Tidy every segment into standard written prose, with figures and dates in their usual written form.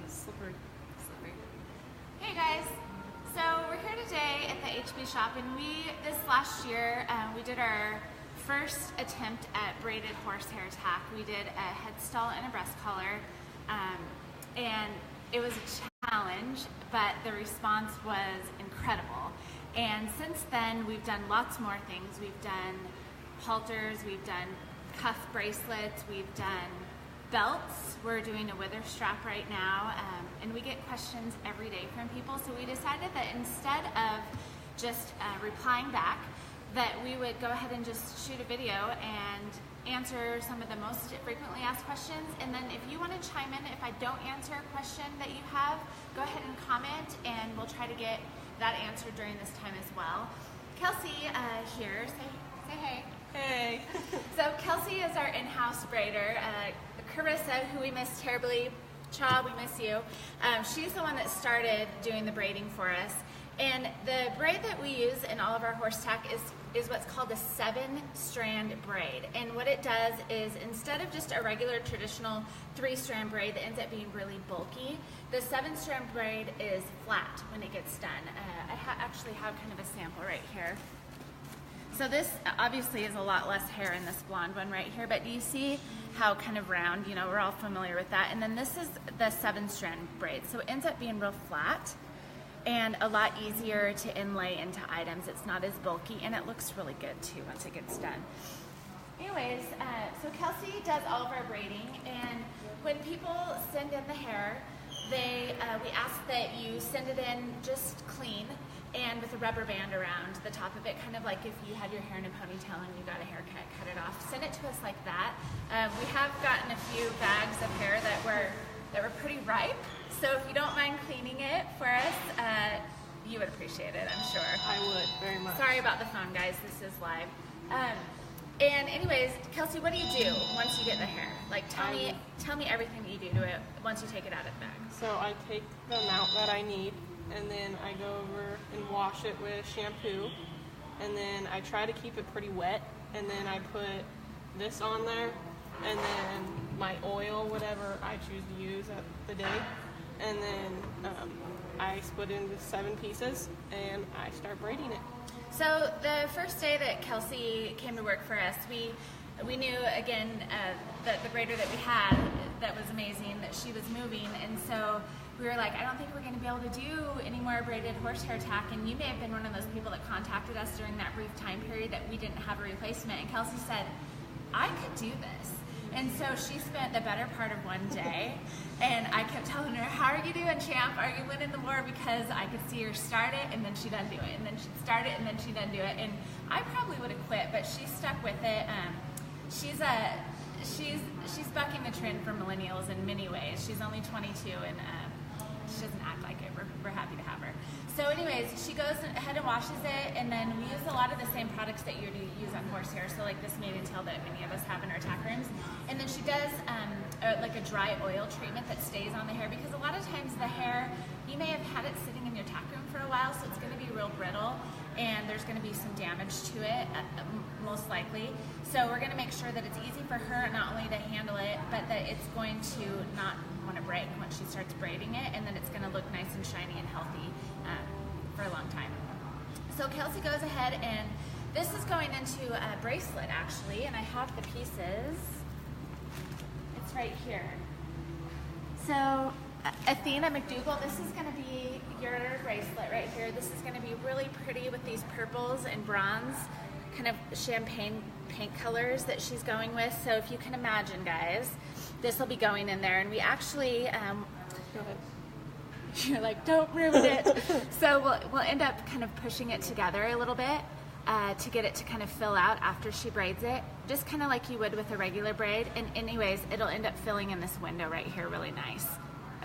Slippery. Hey guys, so we're here today at the HB shop, and this last year we did our first attempt at braided horsehair tack. We did a head stall and a breast collar, and it was a challenge, but the response was incredible. And since then we've done lots more things. We've done halters, we've done cuff bracelets, we've done belts. We're doing a wither strap right now, and we get questions every day from people, so we decided that instead of just replying back, that we would go ahead and just shoot a video and answer some of the most frequently asked questions. And then if you want to chime in, if I don't answer a question that you have, go ahead and comment, and we'll try to get that answered during this time as well. Kelsey here, say hey. Hey. So Kelsey is our in-house braider. Carissa, who we miss terribly, Cha, we miss you. She's the one that started doing the braiding for us. And the braid that we use in all of our horse tack is what's called a 7-strand braid. And what it does is, instead of just a regular traditional 3-strand braid that ends up being really bulky, the 7-strand braid is flat when it gets done. I actually have kind of a sample right here. So this obviously is a lot less hair in this blonde one right here, but do you see how kind of round, we're all familiar with that. And then this is the 7-strand braid. So it ends up being real flat and a lot easier to inlay into items. It's not as bulky, and it looks really good too once it gets done. Anyways, so Kelsey does all of our braiding, and when people send in the hair, we ask that you send it in just clean and with a rubber band around the top of it, kind of like if you had your hair in a ponytail and you got a haircut, cut it off. Send it to us like that. We have gotten a few bags of hair that were pretty ripe, so if you don't mind cleaning it for us, you would appreciate it, I'm sure. I would, very much. Sorry about the phone, guys. This is live. And anyways, Kelsey, what do you do once you get the hair? Like, tell me everything that you do to it once you take it out of the bag. So I take the amount that I need, and then I go over and wash it with shampoo, and then I try to keep it pretty wet, and then I put this on there, and then my oil, whatever I choose to use at the day, and then I split it into 7 pieces, and I start braiding it. So the first day that Kelsey came to work for us, we knew, again, that the braider that we had that was amazing, that she was moving, and so we were like, I don't think we're going to be able to do any more braided horsehair tack. And you may have been one of those people that contacted us during that brief time period that we didn't have a replacement. And Kelsey said, I could do this. And so she spent the better part of one day, and I kept telling her, how are you doing, champ? Are you winning the war? Because I could see her start it, and then she'd undo it, and then she'd start it, and then she'd undo it. And I probably would have quit, but she stuck with it. She's bucking the trend for millennials in many ways. She's only 22, and she doesn't act like it. We're happy to have her. So anyways, she goes ahead and washes it, and then we use a lot of the same products that you use on horsehair, so like this made and tail that many of us have in our tack rooms. And then she does like a dry oil treatment that stays on the hair, because a lot of times the hair, you may have had it sitting in your tack room for a while, so it's going to be real brittle, and there's going to be some damage to it, most likely. So we're going to make sure that it's easy for her not only to handle it, but that it's going to not want to break once she starts braiding it, and then it's going to look nice and shiny and healthy for a long time. So Kelsey goes ahead, and this is going into a bracelet actually, and I have the pieces. It's right here. So Athena McDougall, this is going to be your bracelet right here. This is going to be really pretty with these purples and bronze, kind of champagne paint colors that she's going with. So if you can imagine, guys, this will be going in there, and we actually Go ahead. you're like, don't ruin it. So we'll end up kind of pushing it together a little bit to get it to kind of fill out after she braids it, just kind of like you would with a regular braid. And anyways, it'll end up filling in this window right here really nice.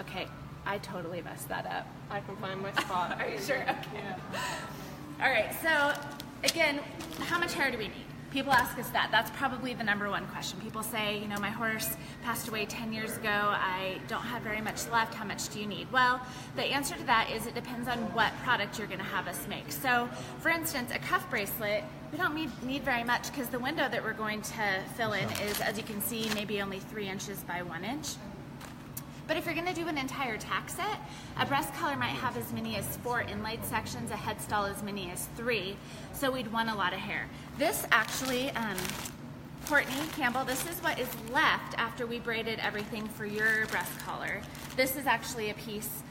Okay, I totally messed that up. I can find my spot. Are you sure? Okay. Yeah. All right, so again, how much hair do we need? People ask us that. That's probably the number one question. People say, my horse passed away 10 years ago. I don't have very much left. How much do you need? Well, the answer to that is it depends on what product you're going to have us make. So, for instance, a cuff bracelet, we don't need very much, because the window that we're going to fill in is, as you can see, maybe only 3 inches by 1 inch. But if you're gonna do an entire tack set, a breast collar might have as many as 4 inlaid sections, a head stall as many as 3, so we'd want a lot of hair. This actually, Courtney Campbell, this is what is left after we braided everything for your breast collar. This is actually a piece,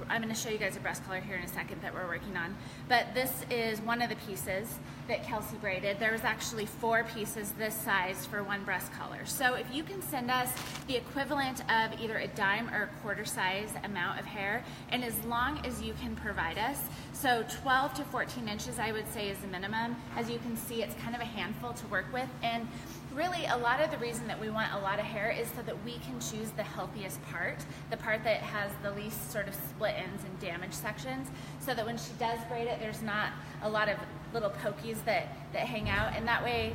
I'm going to show you guys a breast collar here in a second that we're working on, but this is one of the pieces that Kelsey braided. There was actually 4 pieces this size for one breast collar. So if you can send us the equivalent of either a dime or a quarter size amount of hair, and as long as you can provide us, so 12 to 14 inches I would say is the minimum. As you can see, it's kind of a handful to work with, and really a lot of the reason that we want a lot of hair is so that we can choose the healthiest part, the part that has the least sort of split ends and damaged sections, so that when she does braid it, there's not a lot of little pokies that hang out, and that way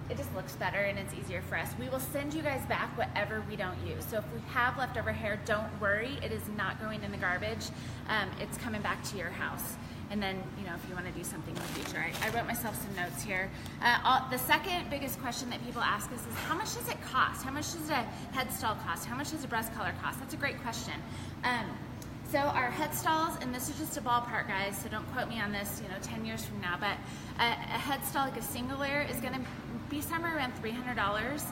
it just looks better and it's easier for us. We will send you guys back whatever we don't use. So if we have leftover hair, don't worry, it is not going in the garbage. It's coming back to your house. And then, you know, if you want to do something in the future. I wrote myself some notes here. The second biggest question that people ask us is, how much does it cost? How much does a head stall cost? How much does a breast collar cost? That's a great question. So our head stalls, and this is just a ballpark, guys, so don't quote me on this, 10 years from now, but a head stall, like a single layer, is going to be somewhere around $300.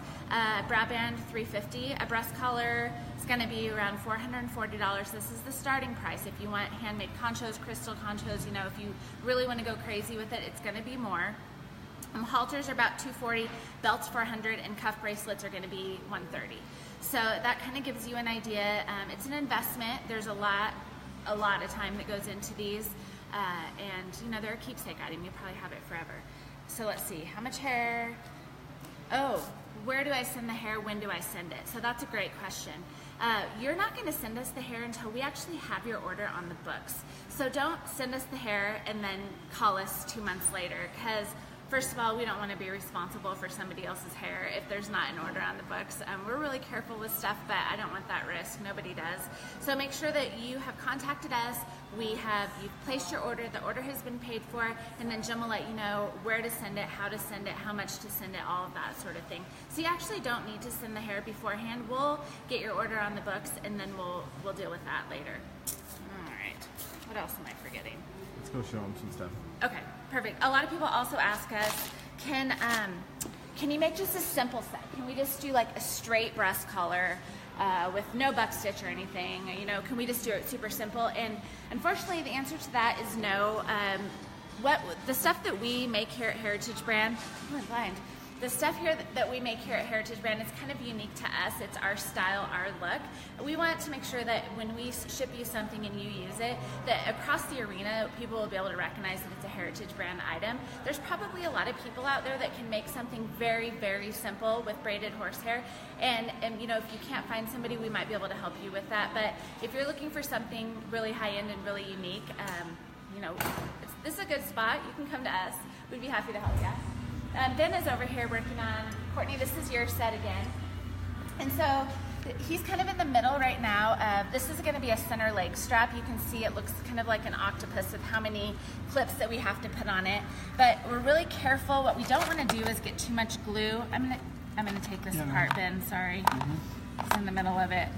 Bra band, $350. A breast collar is going to be around $440. This is the starting price. If you want handmade conchos, crystal conchos, if you really want to go crazy with it, it's going to be more. Halters are about $240, belts $400, and cuff bracelets are going to be $130. So that kind of gives you an idea. It's an investment. There's a lot of time that goes into these, and they're a keepsake item. You probably have it forever. So let's see, how much hair? Oh, where do I send the hair? When do I send it? So that's a great question. You're not going to send us the hair until we actually have your order on the books. So don't send us the hair and then call us 2 months later, because first of all, we don't want to be responsible for somebody else's hair if there's not an order on the books. We're really careful with stuff, but I don't want that risk. Nobody does. So make sure that you have contacted us. You've placed your order. The order has been paid for, and then Jim will let you know where to send it, how to send it, how much to send it, all of that sort of thing. So you actually don't need to send the hair beforehand. We'll get your order on the books, and then we'll deal with that later. All right. What else am I forgetting? Let's go show them some stuff. Okay, perfect. A lot of people also ask us, can you make just a simple set? Can we just do like a straight breast collar with no buck stitch or anything? Can we just do it super simple? And unfortunately, the answer to that is no. The stuff that we make here at Heritage Brand, I'm blind. The stuff here that we make here at Heritage Brand is kind of unique to us. It's our style, our look. We want to make sure that when we ship you something and you use it, that across the arena, people will be able to recognize that it's a Heritage Brand item. There's probably a lot of people out there that can make something very, very simple with braided horsehair. And if you can't find somebody, we might be able to help you with that. But if you're looking for something really high-end and really unique, this is a good spot. You can come to us. We'd be happy to help you. Ben is over here working on, Courtney, this is your set again. And so he's kind of in the middle right now. This is going to be a center leg strap. You can see it looks kind of like an octopus with how many clips that we have to put on it. But we're really careful. What we don't want to do is get too much glue. I'm gonna take this apart, Ben, sorry. It's in the middle of it.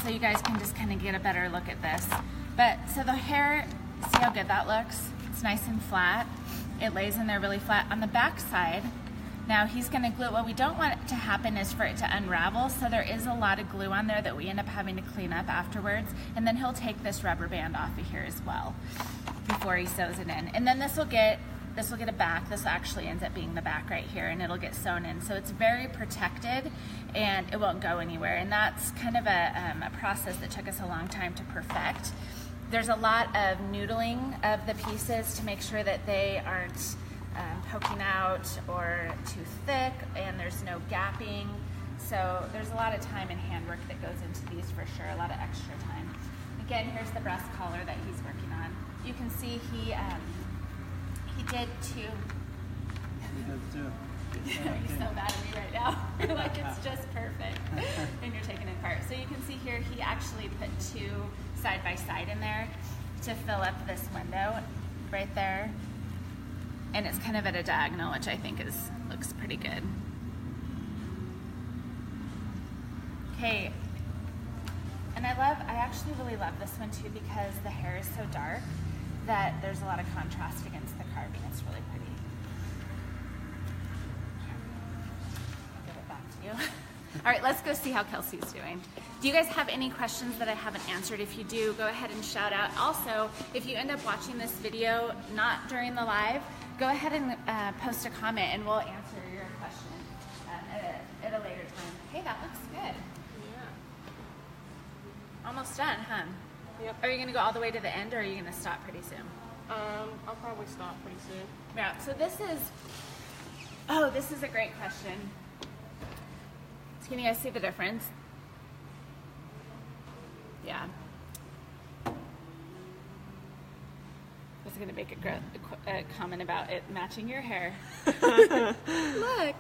So you guys can just kind of get a better look at this. But so the hair, see how good that looks? It's nice and flat. It lays in there really flat. On the back side, now he's going to glue it. What we don't want it to happen is for it to unravel, so there is a lot of glue on there that we end up having to clean up afterwards, and then he'll take this rubber band off of here as well before he sews it in. And then this will get a back. This actually ends up being the back right here, and it'll get sewn in. So it's very protected, and it won't go anywhere. And that's kind of a process that took us a long time to perfect. There's a lot of noodling of the pieces to make sure that they aren't poking out or too thick, and there's no gapping. So there's a lot of time and handwork that goes into these for sure, a lot of extra time. Again, here's the breast collar that he's working on. You can see he did two. He does too. You're so mad at me right now. You're like, it's just perfect. And you're taking it apart. So you can see here, he actually put two side by side in there to fill up this window right there. And it's kind of at a diagonal, which I think looks pretty good. Hey, and I actually really love this one too because the hair is so dark that there's a lot of contrast against the carving. It's really pretty. Give it back to you. All right, let's go see how Kelsey's doing. Do you guys have any questions that I haven't answered? If you do, go ahead and shout out. Also, if you end up watching this video not during the live, go ahead and post a comment and we'll answer your question at a later time. Hey, that looks good. Yeah. Almost done, huh? Yep. Are you going to go all the way to the end or are you going to stop pretty soon? I'll probably stop pretty soon. Yeah, so this is a great question. So can you guys see the difference? Yeah. I was going to make a comment about it matching your hair. Look,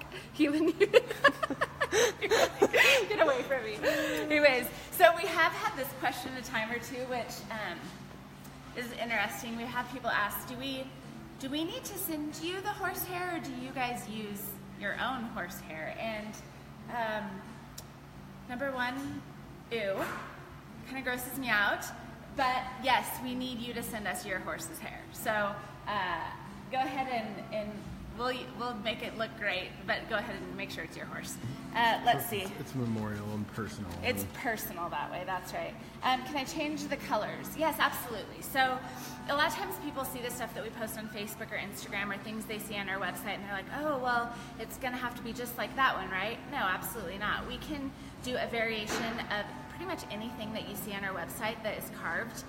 get away from me. Anyways, so we have had this question a time or two, which is interesting. We have people ask, do we need to send you the horsehair, or do you guys use your own horsehair? And number one, ew, kind of grosses me out. But yes, we need you to send us your horse's hair. So go ahead and we'll make it look great, but go ahead and make sure it's your horse. Let's see. It's memorial and personal. It's personal that way, that's right. Can I change the colors? Yes, absolutely. So a lot of times people see the stuff that we post on Facebook or Instagram or things they see on our website and they're like, oh, well, it's gonna have to be just like that one, right? No, absolutely not. We can do a variation of pretty much anything that you see on our website that is carved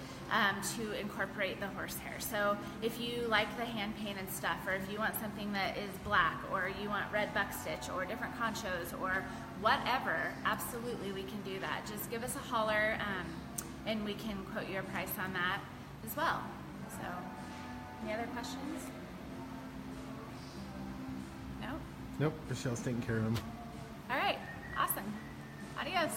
to incorporate the horsehair. So if you like the hand painted stuff, or if you want something that is black, or you want red buck stitch, or different conchos, or whatever, absolutely we can do that. Just give us a holler and we can quote you a price on that as well. So, any other questions? No? Nope, Michelle's taking care of them. All right, awesome. Adios.